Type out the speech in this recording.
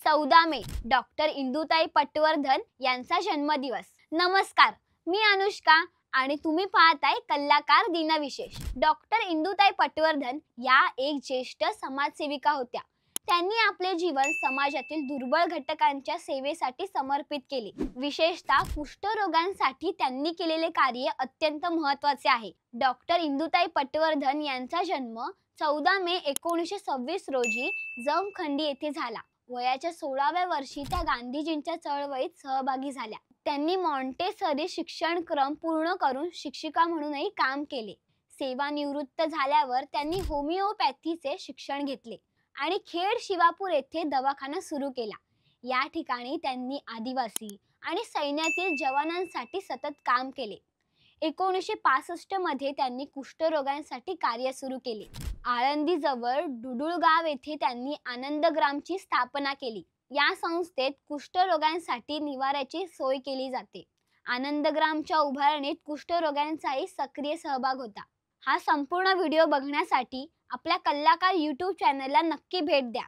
14 मे doctor Indutai Patwardhan यांचा जन्मदिवस। नमस्कार, मी अनुष्का आणि तुम्ही पाहताय कलाकार दिनविशेष। डॉक्टर इंदुताई पटवर्धन या एक ज्येष्ठ समाजसेविका होत्या। त्यांनी आपले जीवन समाजातील दुर्बळ घटकांच्या सेवेसाठी समर्पित केले। विशेषतः कुष्ठरोगांसाठी त्यांनी केलेले कार्य अत्यंत महत्त्वाचे आहे। डॉक्टर इंदुताई पटवर्धन यांचा जन्म 14 मे 1926 रोजी जमखंडी येथे झाला। वयाच्या 16व्या वर्षी त्या गांधीजींच्या चळवळीत सहभागी झाल्या। त्यांनी मॉन्टेसरी शिक्षणक्रम पूर्ण करून शिक्षिका म्हणूनही काम केले। सेवानिवृत्त झाल्यावर त्यांनी होमिओपॅथीचे शिक्षण घेतले आणि खेड शिवापूर येथे दवाखाना सुरू केला। या ठिकाणी त्यांनी आदिवासी आणि सैन्यातील जवानांसाठी सतत काम केले। 1965 मध्ये त्यांनी कुष्ठरोगांसाठी कार्य सुरू केले। आळंदीजवळ डुडुळगाव येथे त्यांनी आनंदग्रामची स्थापना केली। या संस्थेत कुष्ठरोगांसाठी निवाऱ्याची सोय केली जाते। आनंदग्रामच्या उभारणीत कुष्ठरोगांचाही सक्रिय सहभाग होता। हा संपूर्ण व्हिडिओ बघण्यासाठी आपल्या कलाकार YouTube चॅनलला नक्की भेट द्या।